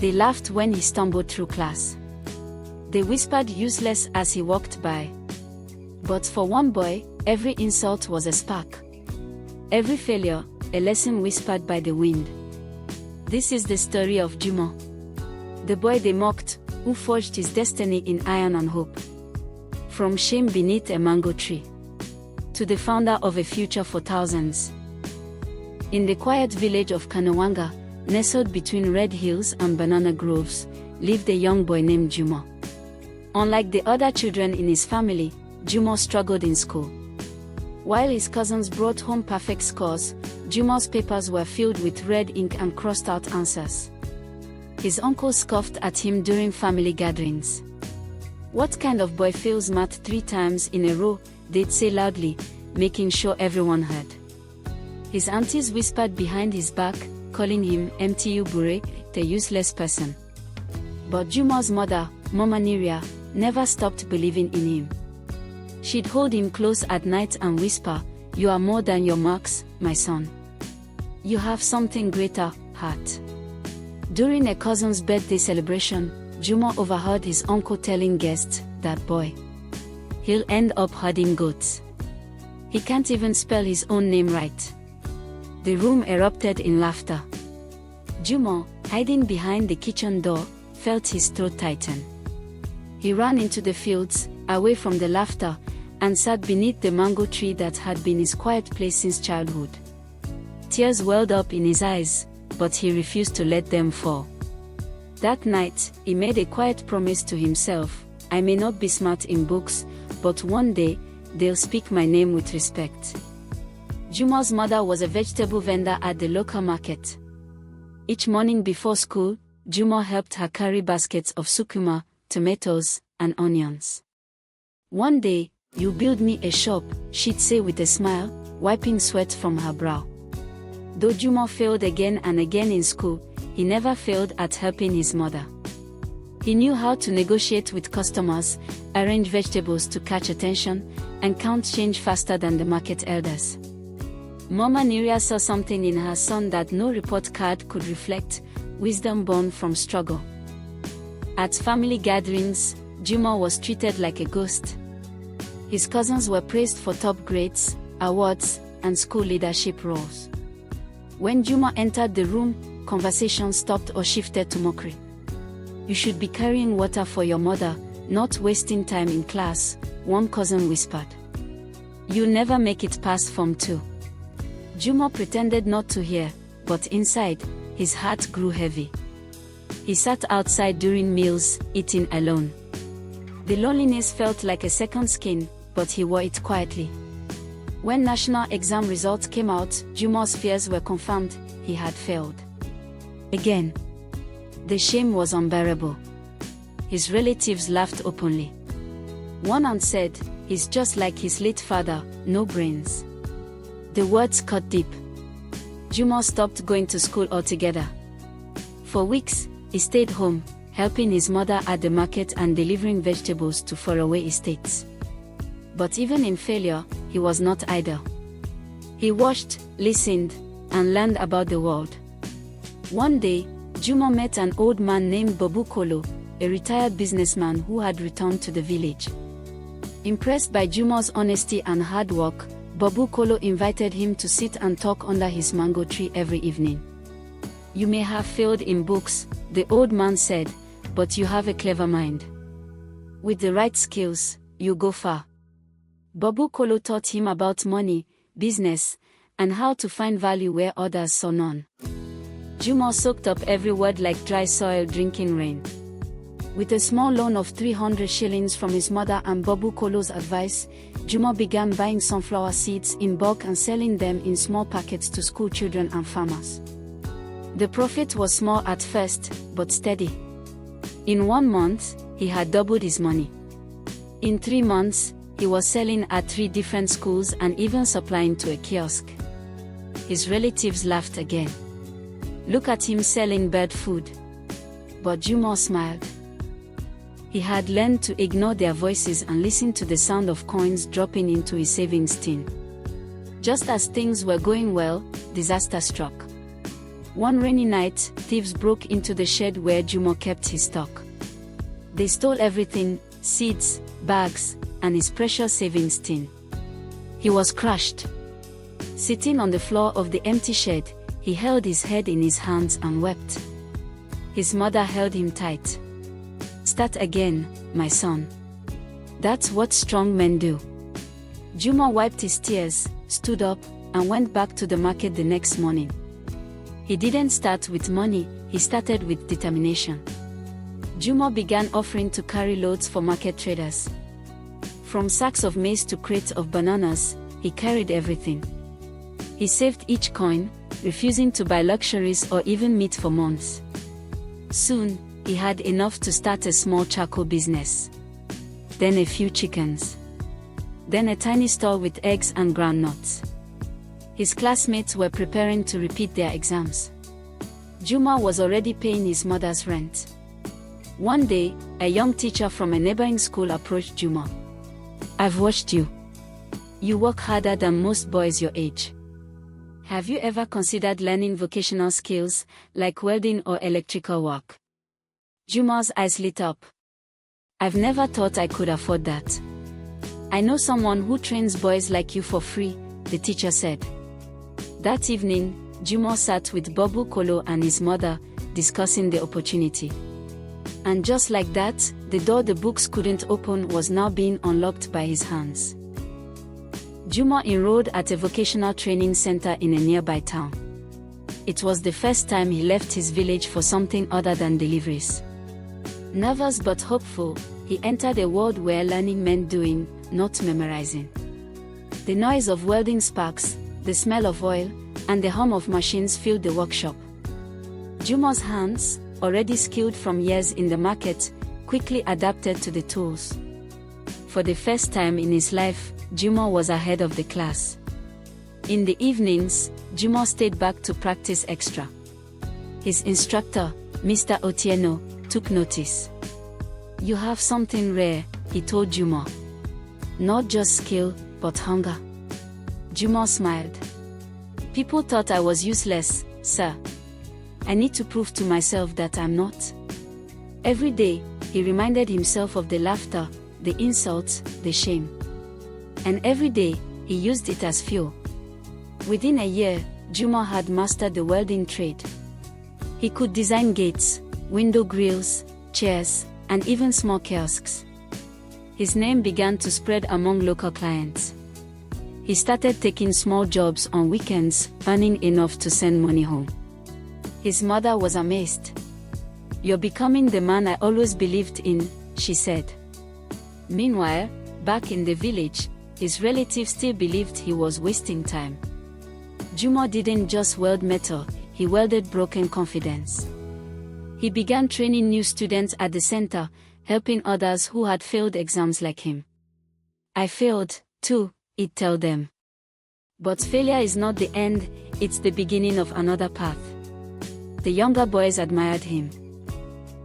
They laughed when he stumbled through class. They whispered useless as he walked by. But for one boy, every insult was a spark. Every failure, a lesson whispered by the wind. This is the story of Jumo, the boy they mocked, who forged his destiny in iron and hope. From shame beneath a mango tree, to the founder of a future for thousands. In the quiet village of Kanawanga, nestled between red hills and banana groves, lived a young boy named Jumo. Unlike the other children in his family, Jumo struggled in school. While his cousins brought home perfect scores, Jumo's papers were filled with red ink and crossed out answers. His uncle scoffed at him during family gatherings. "What kind of boy fails math 3 times in a row?" they'd say loudly, making sure everyone heard. His aunties whispered behind his back, calling him "MTU Bure," the useless person. But Jumo's mother, Mama Niria, never stopped believing in him. She'd hold him close at night and whisper, "You are more than your marks, my son. You have something greater, heart." During a cousin's birthday celebration, Jumo overheard his uncle telling guests, "That boy, he'll end up herding goats. He can't even spell his own name right." The room erupted in laughter. Jumo, hiding behind the kitchen door, felt his throat tighten. He ran into the fields, away from the laughter, and sat beneath the mango tree that had been his quiet place since childhood. Tears welled up in his eyes, but he refused to let them fall. That night, he made a quiet promise to himself, "I may not be smart in books, but one day, they'll speak my name with respect." Jumo's mother was a vegetable vendor at the local market. Each morning before school, Jumo helped her carry baskets of sukuma, tomatoes, and onions. "One day, you build me a shop," she'd say with a smile, wiping sweat from her brow. Though Jumo failed again and again in school, he never failed at helping his mother. He knew how to negotiate with customers, arrange vegetables to catch attention, and count change faster than the market elders. Mama Niria saw something in her son that no report card could reflect: wisdom born from struggle. At family gatherings, Jumo was treated like a ghost. His cousins were praised for top grades, awards, and school leadership roles. When Jumo entered the room, conversation stopped or shifted to mockery. "You should be carrying water for your mother, not wasting time in class," one cousin whispered. "You'll never make it past Form 2. Jumo pretended not to hear, but inside, his heart grew heavy. He sat outside during meals, eating alone. The loneliness felt like a second skin, but he wore it quietly. When national exam results came out, Jumo's fears were confirmed: he had failed. Again. The shame was unbearable. His relatives laughed openly. One aunt said, "He's just like his late father, no brains." The words cut deep. Jumo stopped going to school altogether. For weeks, he stayed home, helping his mother at the market and delivering vegetables to faraway estates. But even in failure, he was not idle. He watched, listened, and learned about the world. One day, Jumo met an old man named Bobu Kolo, a retired businessman who had returned to the village. Impressed by Jumo's honesty and hard work, Bobu Kolo invited him to sit and talk under his mango tree every evening. "You may have failed in books," the old man said, "but you have a clever mind. With the right skills, you go far." Bobu Kolo taught him about money, business, and how to find value where others saw none. Jumo soaked up every word like dry soil drinking rain. With a small loan of 300 shillings from his mother and Bobu Kolo's advice, Jumo began buying sunflower seeds in bulk and selling them in small packets to school children and farmers. The profit was small at first, but steady. In 1 month, he had doubled his money. In 3 months, he was selling at 3 different schools and even supplying to a kiosk. His relatives laughed again. "Look at him selling bird food." But Jumo smiled. He had learned to ignore their voices and listen to the sound of coins dropping into his savings tin. Just as things were going well, disaster struck. One rainy night, thieves broke into the shed where Juma kept his stock. They stole everything: seeds, bags, and his precious savings tin. He was crushed. Sitting on the floor of the empty shed, he held his head in his hands and wept. His mother held him tight. "Start again, my son. That's what strong men do." Juma wiped his tears, stood up, and went back to the market the next morning. He didn't start with money, he started with determination. Juma began offering to carry loads for market traders. From sacks of maize to crates of bananas, he carried everything. He saved each coin, refusing to buy luxuries or even meat for months. Soon, he had enough to start a small charcoal business. Then a few chickens. Then a tiny store with eggs and groundnuts. His classmates were preparing to repeat their exams. Juma was already paying his mother's rent. One day, a young teacher from a neighboring school approached Juma. "I've watched you. You work harder than most boys your age. Have you ever considered learning vocational skills, like welding or electrical work?" Juma's eyes lit up. "I've never thought I could afford that. I know someone who trains boys like you for free," the teacher said. That evening, Juma sat with Bobu Kolo and his mother, discussing the opportunity. And just like that, the door the books couldn't open was now being unlocked by his hands. Juma enrolled at a vocational training center in a nearby town. It was the first time he left his village for something other than deliveries. Nervous but hopeful, he entered a world where learning meant doing, not memorizing. The noise of welding sparks, the smell of oil, and the hum of machines filled the workshop. Juma's hands, already skilled from years in the market, quickly adapted to the tools. For the first time in his life, Juma was ahead of the class. In the evenings, Juma stayed back to practice extra. His instructor, Mr. Otieno, took notice. "You have something rare," he told Juma. "Not just skill, but hunger." Juma smiled. "People thought I was useless, sir. I need to prove to myself that I'm not." Every day, he reminded himself of the laughter, the insults, the shame. And every day, he used it as fuel. Within a year, Juma had mastered the welding trade. He could design gates, window grills, chairs, and even small kiosks. His name began to spread among local clients. He started taking small jobs on weekends, earning enough to send money home. His mother was amazed. "You're becoming the man I always believed in," she said. Meanwhile, back in the village, his relatives still believed he was wasting time. Juma didn't just weld metal, he welded broken confidence. He began training new students at the center, helping others who had failed exams like him. "I failed, too," he'd tell them. But failure is not the end, it's the beginning of another path. The younger boys admired him.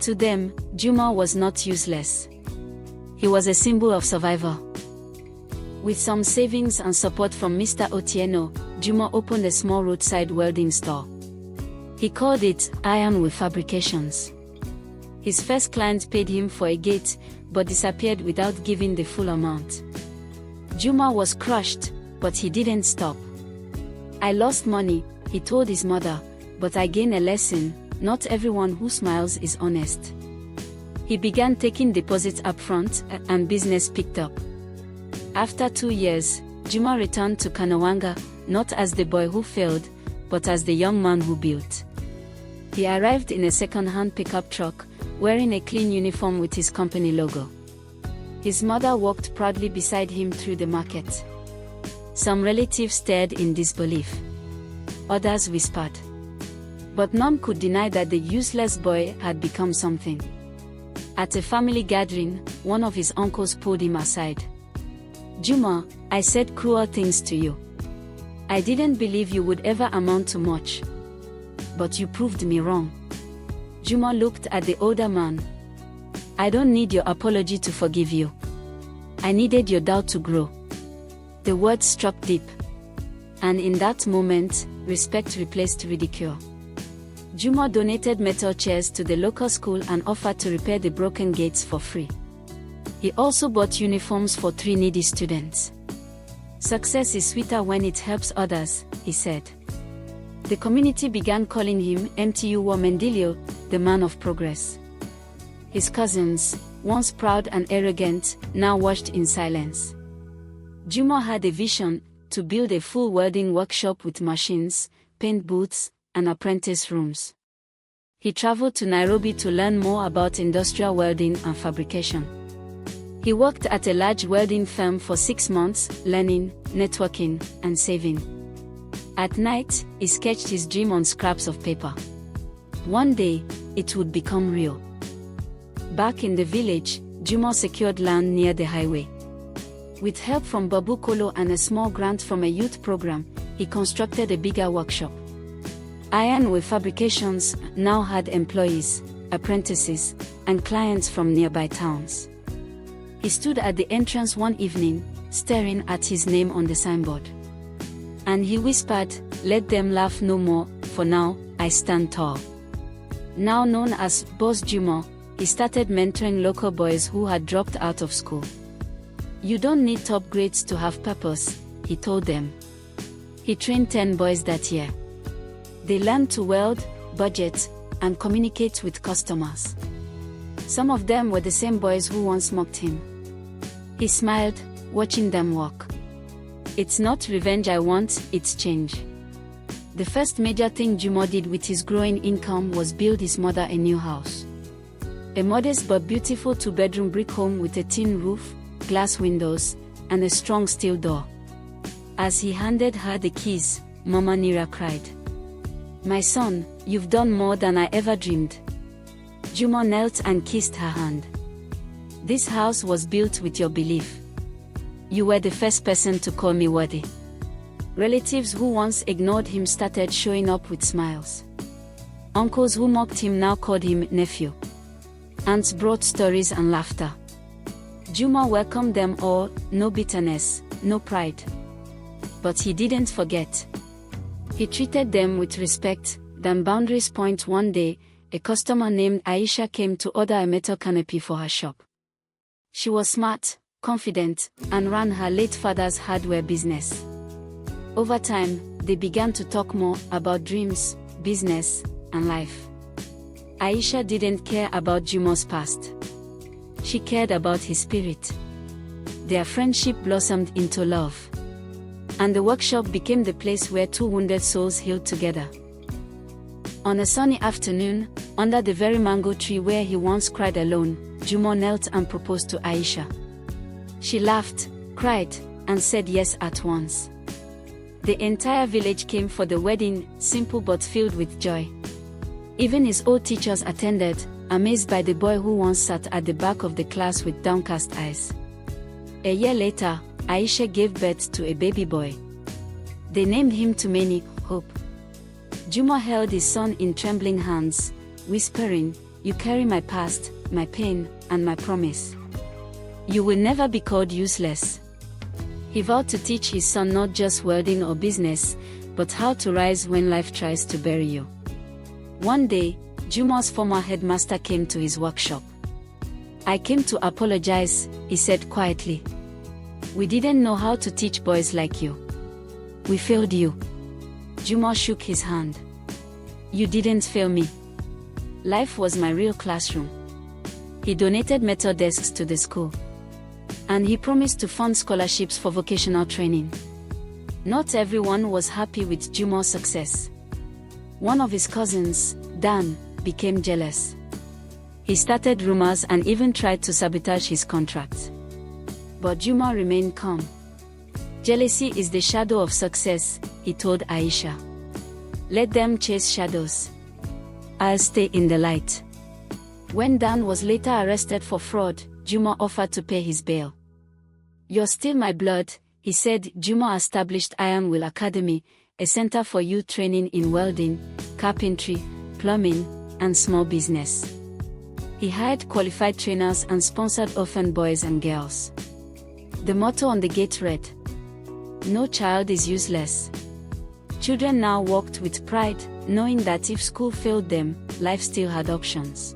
To them, Juma was not useless. He was a symbol of survival. With some savings and support from Mr. Otieno, Juma opened a small roadside welding store. He called it Iron with Fabrications. His first client paid him for a gate, but disappeared without giving the full amount. Juma was crushed, but he didn't stop. "I lost money," he told his mother, "but I gained a lesson: not everyone who smiles is honest." He began taking deposits up front, and business picked up. After 2 years, Juma returned to Kanawanga, not as the boy who failed, but as the young man who built. He arrived in a second-hand pickup truck, wearing a clean uniform with his company logo. His mother walked proudly beside him through the market. Some relatives stared in disbelief. Others whispered. But none could deny that the useless boy had become something. At a family gathering, one of his uncles pulled him aside. "Juma, I said cruel things to you. I didn't believe you would ever amount to much. But you proved me wrong." Juma looked at the older man. "I don't need your apology to forgive you. I needed your doubt to grow." The words struck deep. And in that moment, respect replaced ridicule. Juma donated metal chairs to the local school and offered to repair the broken gates for free. He also bought uniforms for 3 needy students. "Success is sweeter when it helps others," he said. The community began calling him Mtu wa Mendilio, the man of progress. His cousins, once proud and arrogant, now watched in silence. Juma had a vision to build a full welding workshop with machines, paint booths, and apprentice rooms. He traveled to Nairobi to learn more about industrial welding and fabrication. He worked at a large welding firm for 6 months, learning, networking, and saving. At night, he sketched his dream on scraps of paper. One day, it would become real. Back in the village, Juma secured land near the highway. With help from Babu Kolo and a small grant from a youth program, he constructed a bigger workshop. Ironware Fabrications now had employees, apprentices, and clients from nearby towns. He stood at the entrance one evening, staring at his name on the signboard. And he whispered, "Let them laugh no more, for now, I stand tall." Now known as Boss Juma, he started mentoring local boys who had dropped out of school. "You don't need top grades to have purpose," he told them. He trained 10 boys that year. They learned to weld, budget, and communicate with customers. Some of them were the same boys who once mocked him. He smiled, watching them walk. "It's not revenge I want, it's change." The first major thing Juma did with his growing income was build his mother a new house. A modest but beautiful 2-bedroom brick home with a tin roof, glass windows, and a strong steel door. As he handed her the keys, Mama Nira cried, "My son, you've done more than I ever dreamed." Juma knelt and kissed her hand. "This house was built with your belief. You were the first person to call me worthy." Relatives who once ignored him started showing up with smiles. Uncles who mocked him now called him nephew. Aunts brought stories and laughter. Juma welcomed them all, no bitterness, no pride. But he didn't forget. He treated them with respect. Then boundaries point one day, a customer named Aisha came to order a metal canopy for her shop. She was smart, confident, and ran her late father's hardware business. Over time, they began to talk more about dreams, business, and life. Aisha didn't care about Juma's past. She cared about his spirit. Their friendship blossomed into love. And the workshop became the place where 2 wounded souls healed together. On a sunny afternoon, under the very mango tree where he once cried alone, Juma knelt and proposed to Aisha. She laughed, cried, and said yes at once. The entire village came for the wedding, simple but filled with joy. Even his old teachers attended, amazed by the boy who once sat at the back of the class with downcast eyes. A year later, Aisha gave birth to a baby boy. They named him Tumeni, Hope. Juma held his son in trembling hands, whispering, "You carry my past, my pain, and my promise. You will never be called useless." He vowed to teach his son not just welding or business, but how to rise when life tries to bury you. One day, Juma's former headmaster came to his workshop. "I came to apologize," he said quietly. "We didn't know how to teach boys like you. We failed you." Juma shook his hand. "You didn't fail me. Life was my real classroom." He donated metal desks to the school. And he promised to fund scholarships for vocational training. Not everyone was happy with Juma's success. One of his cousins, Dan, became jealous. He started rumors and even tried to sabotage his contract. But Juma remained calm. "Jealousy is the shadow of success," he told Aisha. "Let them chase shadows. I'll stay in the light." When Dan was later arrested for fraud, Juma offered to pay his bail. "You're still my blood," he said. Juma established Ironware Academy, a center for youth training in welding, carpentry, plumbing, and small business. He hired qualified trainers and sponsored orphan boys and girls. The motto on the gate read, "No child is useless." Children now walked with pride, knowing that if school failed them, life still had options.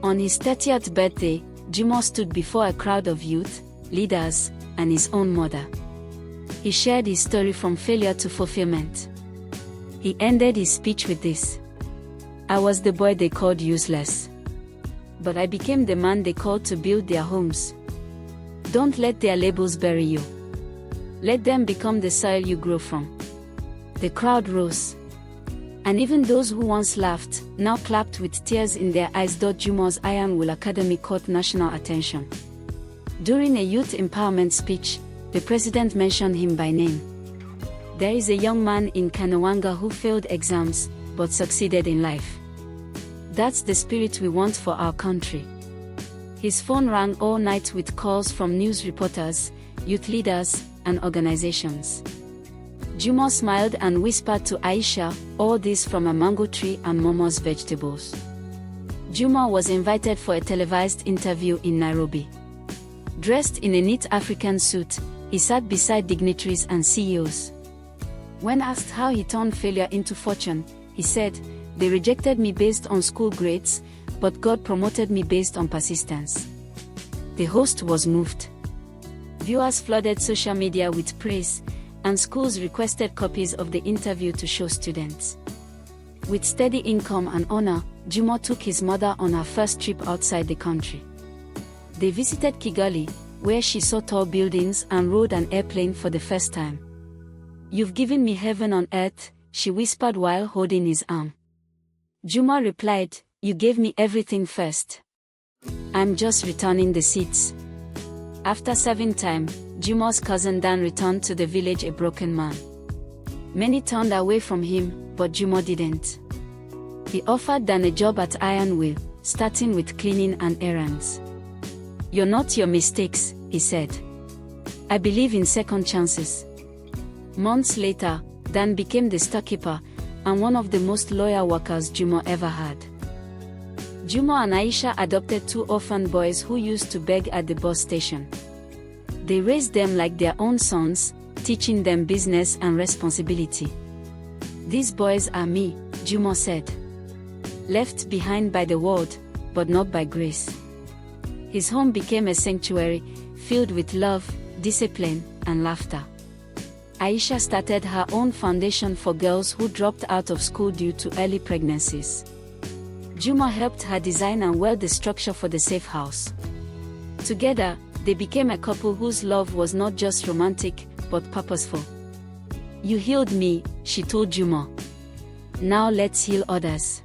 On his 30th birthday, Jumo stood before a crowd of youth, leaders, and his own mother. He shared his story from failure to fulfillment. He ended his speech with this: "I was the boy they called useless, but I became the man they called to build their homes. Don't let their labels bury you. Let them become the soil you grow from." The crowd rose, and even those who once laughed, now clapped with tears in their eyes. Jumo's Iron Will Academy caught national attention. During a youth empowerment speech, the president mentioned him by name. "There is a young man in Kanawanga who failed exams, but succeeded in life. That's the spirit we want for our country." His phone rang all night with calls from news reporters, youth leaders, and organizations. Jumo smiled and whispered to Aisha, "All this from a mango tree and Momo's vegetables." Jumo was invited for a televised interview in Nairobi. Dressed in a neat African suit, he sat beside dignitaries and CEOs. When asked how he turned failure into fortune, he said, "They rejected me based on school grades, but God promoted me based on persistence." The host was moved. Viewers flooded social media with praise, and schools requested copies of the interview to show students. With steady income and honor, Jumo took his mother on her first trip outside the country. They visited Kigali, where she saw tall buildings and rode an airplane for the first time. "You've given me heaven on earth," she whispered while holding his arm. Jumo replied, "You gave me everything first. I'm just returning the seeds." After serving time, Jumo's cousin Dan returned to the village a broken man. Many turned away from him, but Jumo didn't. He offered Dan a job at Iron Will, starting with cleaning and errands. "You're not your mistakes," he said. "I believe in second chances." Months later, Dan became the storekeeper, and one of the most loyal workers Jumo ever had. Jumo and Aisha adopted 2 orphan boys who used to beg at the bus station. They raised them like their own sons, teaching them business and responsibility. "These boys are me," Jumo said. "Left behind by the world, but not by grace." His home became a sanctuary, filled with love, discipline, and laughter. Aisha started her own foundation for girls who dropped out of school due to early pregnancies. Jumo helped her design and weld the structure for the safe house. Together, they became a couple whose love was not just romantic, but purposeful. "You healed me," she told Jumo. "Now let's heal others."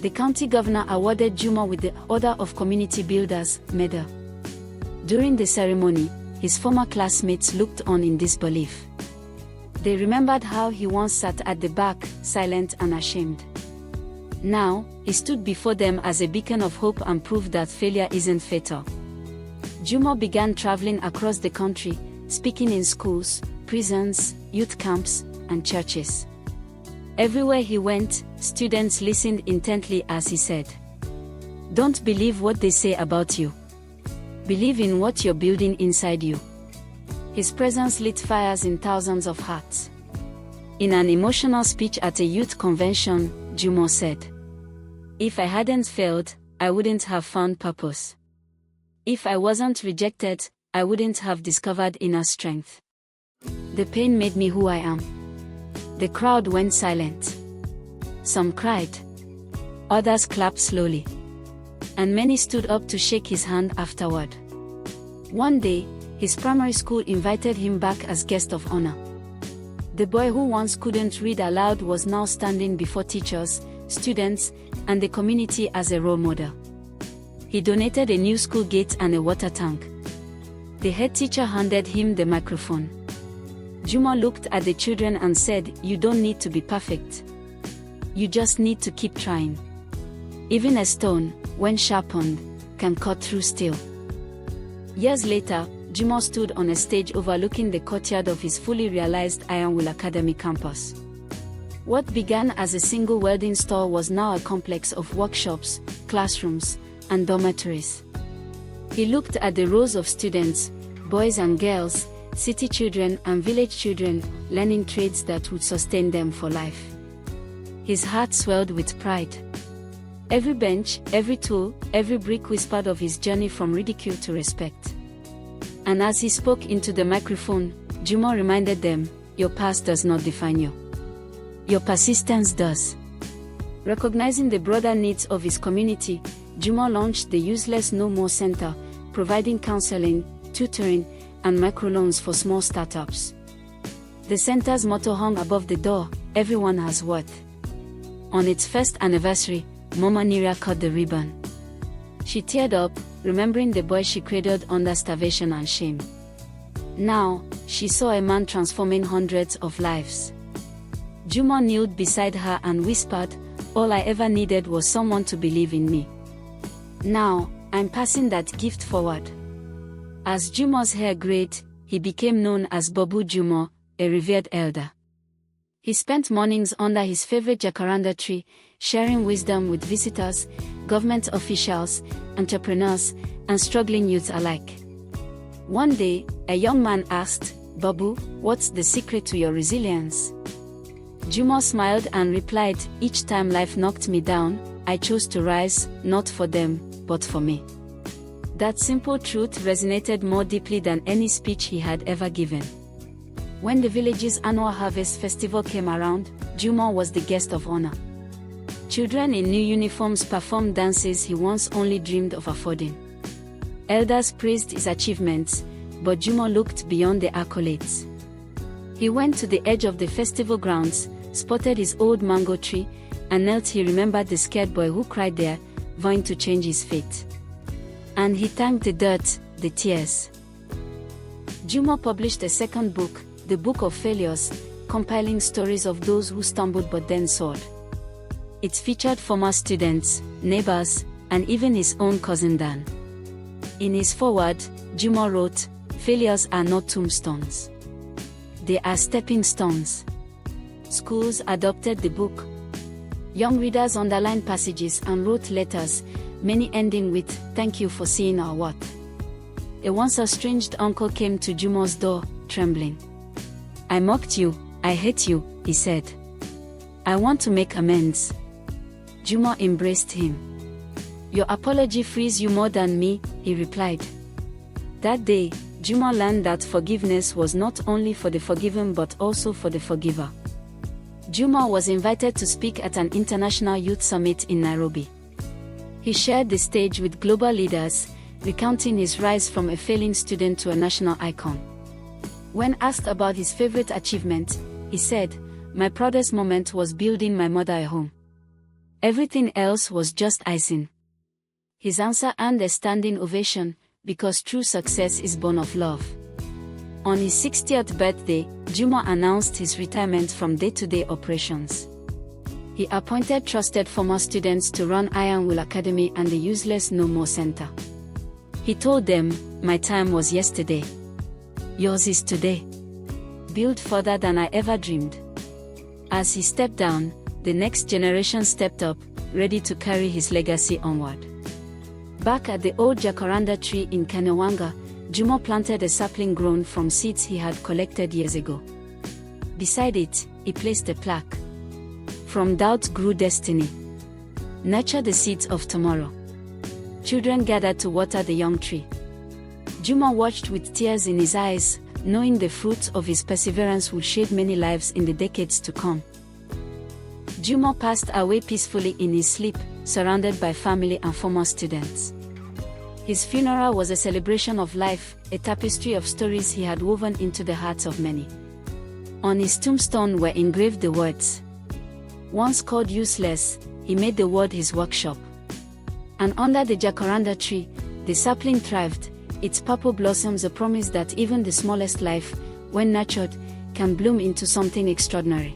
The county governor awarded Jumo with the Order of Community Builders medal. During the ceremony, his former classmates looked on in disbelief. They remembered how he once sat at the back, silent and ashamed. Now, he stood before them as a beacon of hope and proof that failure isn't fatal. Jumo began traveling across the country, speaking in schools, prisons, youth camps, and churches. Everywhere he went, students listened intently as he said, "Don't believe what they say about you. Believe in what you're building inside you." His presence lit fires in thousands of hearts. In an emotional speech at a youth convention, Jumo said, "If I hadn't failed, I wouldn't have found purpose. If I wasn't rejected, I wouldn't have discovered inner strength. The pain made me who I am." The crowd went silent. Some cried. Others clapped slowly. And many stood up to shake his hand afterward. One day, his primary school invited him back as guest of honor. The boy who once couldn't read aloud was now standing before teachers, students, and the community as a role model. He donated a new school gate and a water tank. The head teacher handed him the microphone. Jumo looked at the children and said, "You don't need to be perfect. You just need to keep trying. Even a stone, when sharpened, can cut through steel." Years later, Jumo stood on a stage overlooking the courtyard of his fully realized Iron Will Academy campus. What began as a single welding store was now a complex of workshops, classrooms, and dormitories. He looked at the rows of students, boys and girls, city children and village children, learning trades that would sustain them for life. His heart swelled with pride. Every bench, every tool, every brick whispered of his journey from ridicule to respect. And as he spoke into the microphone, Juma reminded them, "Your past does not define you. Your persistence does." Recognizing the broader needs of his community, Juma launched the Useless No More Center, providing counseling, tutoring, and microloans for small startups. The center's motto hung above the door, "Everyone has worth." On its first anniversary, Mama Nira cut the ribbon. She teared up, remembering the boy she cradled under starvation and shame. Now, she saw a man transforming hundreds of lives. Juma kneeled beside her and whispered, "All I ever needed was someone to believe in me. Now, I'm passing that gift forward." As Juma's hair grayed, he became known as Babu Juma, a revered elder. He spent mornings under his favorite jacaranda tree, sharing wisdom with visitors, government officials, entrepreneurs, and struggling youths alike. One day, a young man asked, "Babu, what's the secret to your resilience?" Juma smiled and replied, "Each time life knocked me down, I chose to rise, not for them, but for me." That simple truth resonated more deeply than any speech he had ever given. When the village's annual harvest festival came around, Juma was the guest of honor. Children in new uniforms performed dances he once only dreamed of affording. Elders praised his achievements, but Juma looked beyond the accolades. He went to the edge of the festival grounds, spotted his old mango tree, and knelt. He remembered the scared boy who cried there, vowing to change his fate. And he thanked the dirt, the tears. Juma published a second book, The Book of Failures, compiling stories of those who stumbled but then soared. It featured former students, neighbors, and even his own cousin Dan. In his foreword, Juma wrote, "Failures are not tombstones. They are stepping stones." Schools adopted the book. Young readers underlined passages and wrote letters, many ending with, "Thank you for seeing our worth." A once estranged uncle came to Juma's door, trembling. "I mocked you, I hate you," he said. "I want to make amends." Juma embraced him. "Your apology frees you more than me," he replied. That day, Juma learned that forgiveness was not only for the forgiven but also for the forgiver. Juma was invited to speak at an international youth summit in Nairobi. He shared the stage with global leaders, recounting his rise from a failing student to a national icon. When asked about his favorite achievement, he said, "My proudest moment was building my mother a home. Everything else was just icing." His answer earned a standing ovation, because true success is born of love. On his 60th birthday, Juma announced his retirement from day-to-day operations. He appointed trusted former students to run Iron Will Academy and the Useless No More Center. He told them, "My time was yesterday. Yours is today. Build further than I ever dreamed." As he stepped down, the next generation stepped up, ready to carry his legacy onward. Back at the old jacaranda tree in Kanewanga, Juma planted a sapling grown from seeds he had collected years ago. Beside it, he placed a plaque. "From doubt grew destiny. Nurture the seeds of tomorrow." Children gathered to water the young tree. Juma watched with tears in his eyes, knowing the fruits of his perseverance would shape many lives in the decades to come. Juma passed away peacefully in his sleep, surrounded by family and former students. His funeral was a celebration of life, a tapestry of stories he had woven into the hearts of many. On his tombstone were engraved the words, "Once called useless, he made the world his workshop." And under the jacaranda tree, the sapling thrived, its purple blossoms a promise that even the smallest life, when nurtured, can bloom into something extraordinary.